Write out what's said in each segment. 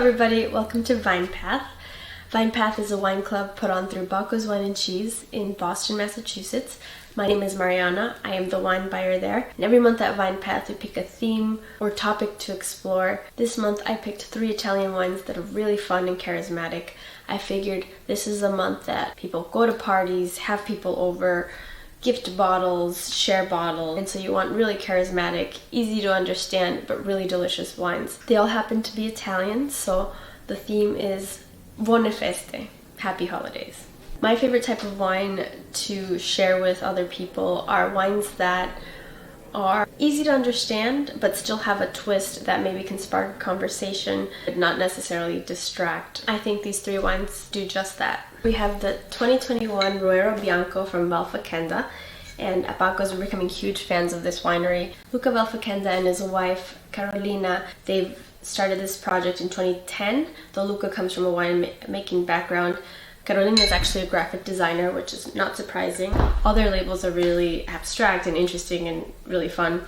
everybody, welcome to Vine Path. Vine Path is a wine club put on through Bianco's Wine and Cheese in Boston, Massachusetts. My name is Mariana, I am the wine buyer there. And every month at Vine Path we pick a theme or topic to explore. This month I picked 3 Italian wines that are really fun and charismatic. I figured this is a month that people go to parties, have people over, gift bottles, share bottles, and so you want really charismatic, easy to understand, but really delicious wines. They all happen to be Italian, so the theme is Buone Feste, happy holidays. My favorite type of wine to share with other people are wines that are easy to understand, but still have a twist that maybe can spark a conversation, but not necessarily distract. I think these 3 wines do just that. We have the 2021 Roero Bianco from Valfaccenda, and at Bianco's we're becoming huge fans of this winery. Luca Valfaccenda and his wife Carolina, they've started this project in 2010, though Luca comes from a winemaking background. Carolina is actually a graphic designer, which is not surprising. All their labels are really abstract and interesting and really fun.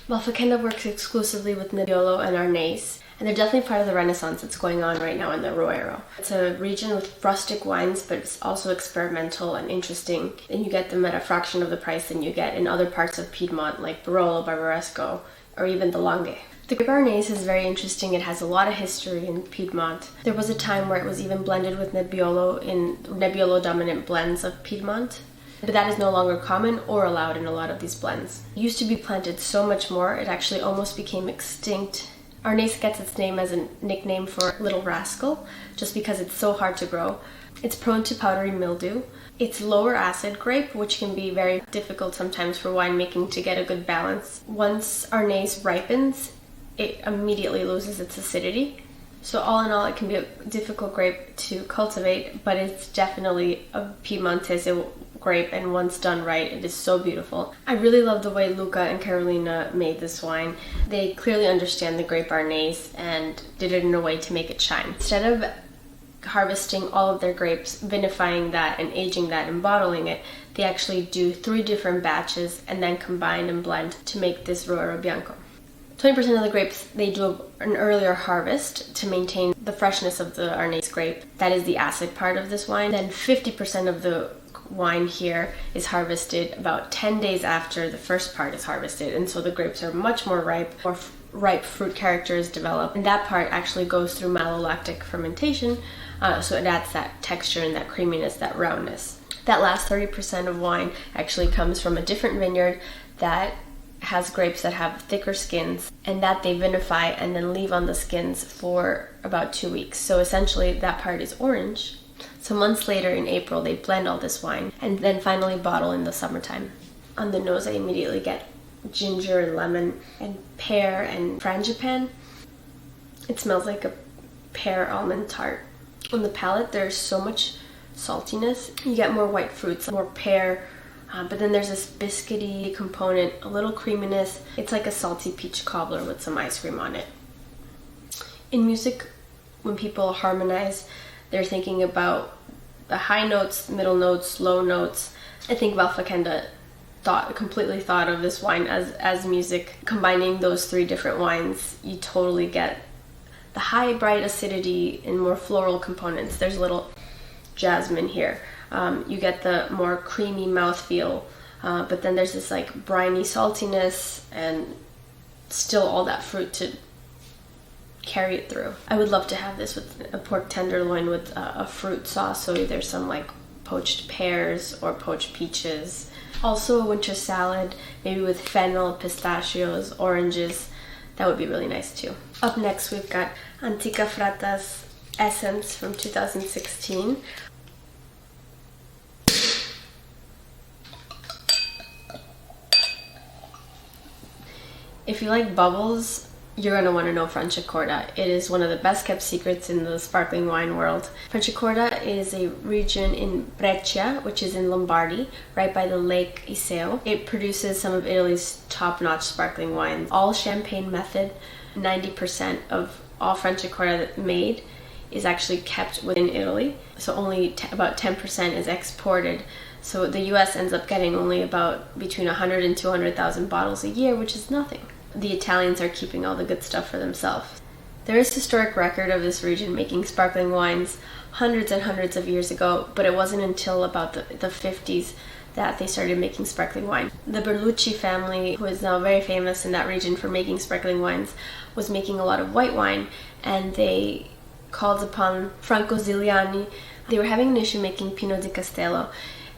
Valfaccenda works exclusively with Nebbiolo and Arnese, and they're definitely part of the renaissance that's going on right now in the Roero. It's a region with rustic wines, but it's also experimental and interesting, and you get them at a fraction of the price than you get in other parts of Piedmont, like Barolo, Barbaresco, or even the Langhe. The grape Arnese is very interesting. It has a lot of history in Piedmont. There was a time where it was even blended with Nebbiolo in Nebbiolo-dominant blends of Piedmont, but that is no longer common or allowed in a lot of these blends. It used to be planted so much more, it actually almost became extinct. Arnese gets its name as a nickname for Little Rascal, just because it's so hard to grow. It's prone to powdery mildew. It's lower acid grape, which can be very difficult sometimes for winemaking to get a good balance. Once Arnese ripens, it immediately loses its acidity. So all in all, it can be a difficult grape to cultivate, but it's definitely a Piemontese grape, and once done right, it is so beautiful. I really love the way Luca and Carolina made this wine. They clearly understand the grape Arnese and did it in a way to make it shine. Instead of harvesting all of their grapes, vinifying that and aging that and bottling it, they actually do 3 different batches and then combine and blend to make this Roero Bianco. 20% of the grapes, they do an earlier harvest to maintain the freshness of the Arnese grape. That is the acid part of this wine. Then 50% of the wine here is harvested about 10 days after the first part is harvested, and so the grapes are much more ripe, or ripe fruit characters develop, and that part actually goes through malolactic fermentation, so it adds that texture and that creaminess, that roundness. That last 30% of wine actually comes from a different vineyard that has grapes that have thicker skins, and that they vinify and then leave on the skins for about 2 weeks. So essentially that part is orange. So months later in April they blend all this wine and then finally bottle in the summertime. On the nose I immediately get ginger and lemon and pear and frangipane. It smells like a pear almond tart. On the palate there's so much saltiness. You get more white fruits, more pear, but then there's this biscuity component, a little creaminess. It's like a salty peach cobbler with some ice cream on it. In music, when people harmonize, they're thinking about the high notes, middle notes, low notes. I think Valfaccenda completely thought of this wine as music. Combining those 3 different wines, you totally get the high, bright acidity and more floral components. There's a little jasmine here. You get the more creamy mouthfeel, but then there's this like briny saltiness and still all that fruit to carry it through. I would love to have this with a pork tenderloin with a fruit sauce, so either some like poached pears or poached peaches. Also a winter salad, maybe with fennel, pistachios, oranges. That would be really nice too. Up next we've got Antica Fratta's Essence from 2016. If you like bubbles, you're going to want to know Franciacorta. It is one of the best kept secrets in the sparkling wine world. Franciacorta is a region in Brescia, which is in Lombardy, right by the lake Iseo. It produces some of Italy's top-notch sparkling wines. All champagne method, 90% of all Franciacorta made is actually kept within Italy. So only about 10% is exported. So the US ends up getting only about between 100 and 200,000 bottles a year, which is nothing. The Italians are keeping all the good stuff for themselves. There is historic record of this region making sparkling wines hundreds and hundreds of years ago, but it wasn't until about the 50s that they started making sparkling wine. The Berlucci family, who is now very famous in that region for making sparkling wines, was making a lot of white wine, and they called upon Franco Ziliani. They were having an issue making Pinot di Castello,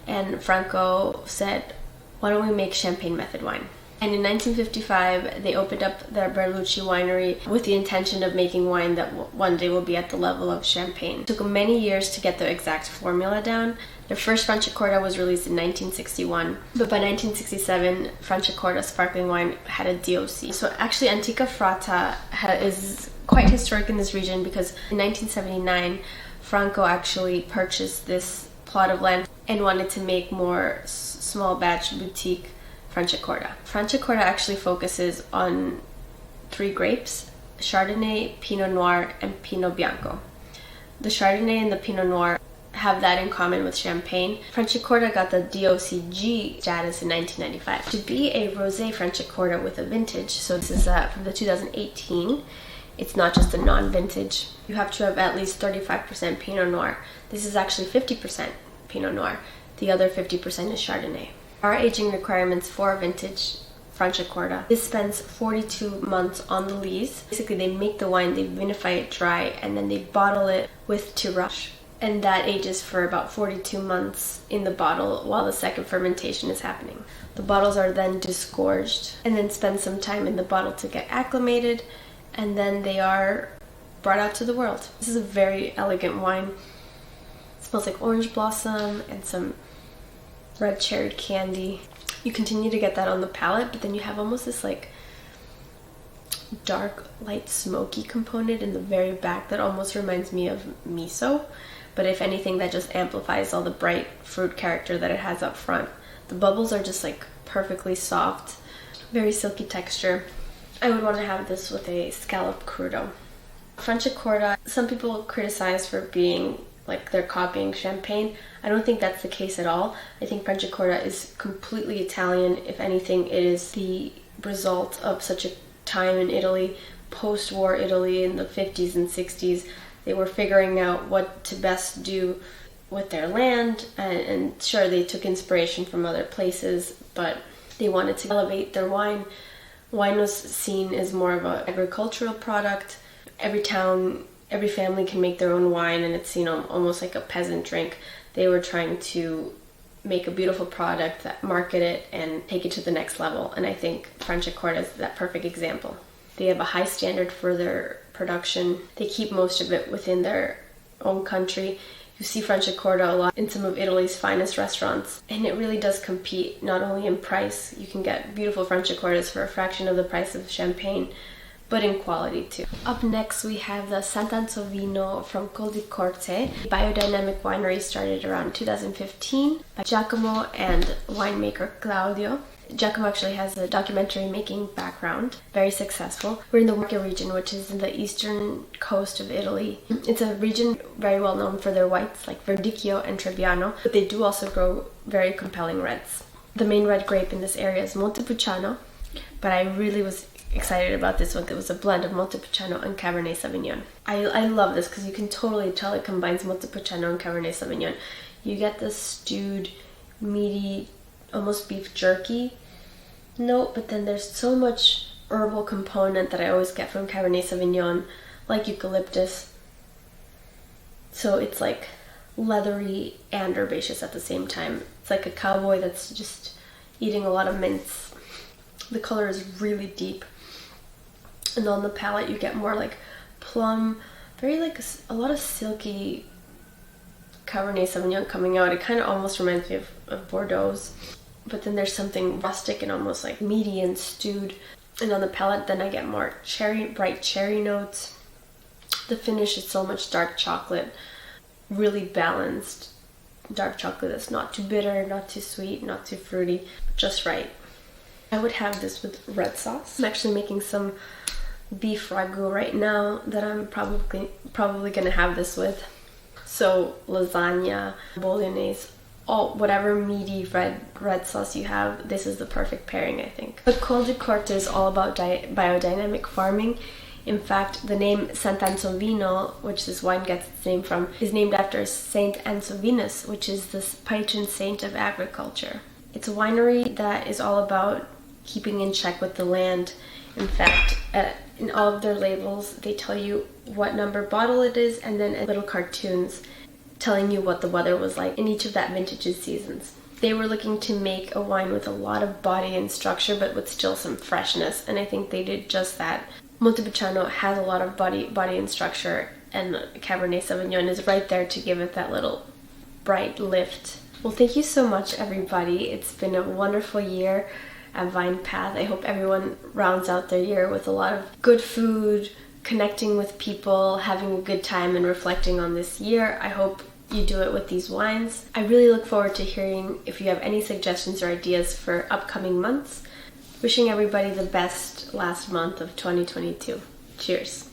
and Franco said, why don't we make champagne method wine? And in 1955, they opened up their Berlucci winery with the intention of making wine that one day will be at the level of champagne. It took many years to get the exact formula down. Their first Franciacorta was released in 1961, but by 1967, Franciacorta sparkling wine had a DOC. So actually, Antica Fratta is quite historic in this region because in 1979, Franco actually purchased this plot of land and wanted to make more small batch boutique Franciacorta. Franciacorta actually focuses on 3 grapes: Chardonnay, Pinot Noir, and Pinot Bianco. The Chardonnay and the Pinot Noir have that in common with Champagne. Franciacorta got the DOCG status in 1995. To be a Rosé Franciacorta with a vintage, so this is from the 2018, it's not just a non-vintage. You have to have at least 35% Pinot Noir. This is actually 50% Pinot Noir. The other 50% is Chardonnay. Our aging requirements for a vintage Franciacorta. This spends 42 months on the lees. Basically, they make the wine, they vinify it dry, and then they bottle it with tirage. And that ages for about 42 months in the bottle while the second fermentation is happening. The bottles are then disgorged and then spend some time in the bottle to get acclimated, and then they are brought out to the world. This is a very elegant wine. It smells like orange blossom and some red cherry candy. You continue to get that on the palate, but then you have almost this like dark, light, smoky component in the very back that almost reminds me of miso. But if anything, that just amplifies all the bright fruit character that it has up front. The bubbles are just like perfectly soft, very silky texture. I would want to have this with a scallop crudo. Franciacorta, some people criticize for being like they're copying Champagne. I don't think that's the case at all. I think Franciacorta is completely Italian. If anything, it is the result of such a time in Italy, post-war Italy in the 50s and 60s. They were figuring out what to best do with their land, and sure, they took inspiration from other places, but they wanted to elevate their wine. Wine was seen as more of an agricultural product. Every town, every family can make their own wine, and it's, almost like a peasant drink. They were trying to make a beautiful product, that market it, and take it to the next level, and I think Franciacorta is that perfect example. They have a high standard for their production. They keep most of it within their own country. You see Franciacorta a lot in some of Italy's finest restaurants, and it really does compete not only in price. You can get beautiful Franciacortas for a fraction of the price of Champagne, but in quality too. Up next we have the Sant'Ansovino from Corte. Biodynamic winery started around 2015 by Giacomo and winemaker Claudio. Giacomo actually has a documentary making background, very successful. We're in the Marche region, which is in the eastern coast of Italy. It's a region very well known for their whites like Verdicchio and Trebbiano, but they do also grow very compelling reds. The main red grape in this area is Montepulciano, but I really was excited about this one. It was a blend of Montepulciano and Cabernet Sauvignon. I love this because you can totally tell it combines Montepulciano and Cabernet Sauvignon. You get this stewed, meaty, almost beef jerky note, but then there's so much herbal component that I always get from Cabernet Sauvignon, like eucalyptus. So it's like leathery and herbaceous at the same time. It's like a cowboy that's just eating a lot of mints. The color is really deep, and on the palate you get more like plum, very like a lot of silky Cabernet Sauvignon coming out. It kind of almost reminds me of Bordeaux's, but then there's something rustic and almost like meaty and stewed. And on the palate then I get more bright cherry notes. The finish is so much dark chocolate, really balanced dark chocolate that's not too bitter, not too sweet, not too fruity, just right. I would have this with red sauce. I'm actually making some beef ragu right now that I'm probably gonna have this with. So lasagna, bolognese, whatever meaty red sauce you have, this is the perfect pairing, I think. The Corte is all about biodynamic farming. In fact, the name Sant'Ansovino, which this wine gets its name from, is named after Saint Ansovinus, which is the patron saint of agriculture. It's a winery that is all about keeping in check with the land. In fact, in all of their labels, they tell you what number bottle it is, and then little cartoons telling you what the weather was like in each of that vintage's seasons. They were looking to make a wine with a lot of body and structure, but with still some freshness, and I think they did just that. Montepulciano has a lot of body and structure, and Cabernet Sauvignon is right there to give it that little bright lift. Well, thank you so much, everybody. It's been a wonderful year at Vine Path. I hope everyone rounds out their year with a lot of good food, connecting with people, having a good time, and reflecting on this year. I hope you do it with these wines. I really look forward to hearing if you have any suggestions or ideas for upcoming months. Wishing everybody the best last month of 2022. Cheers.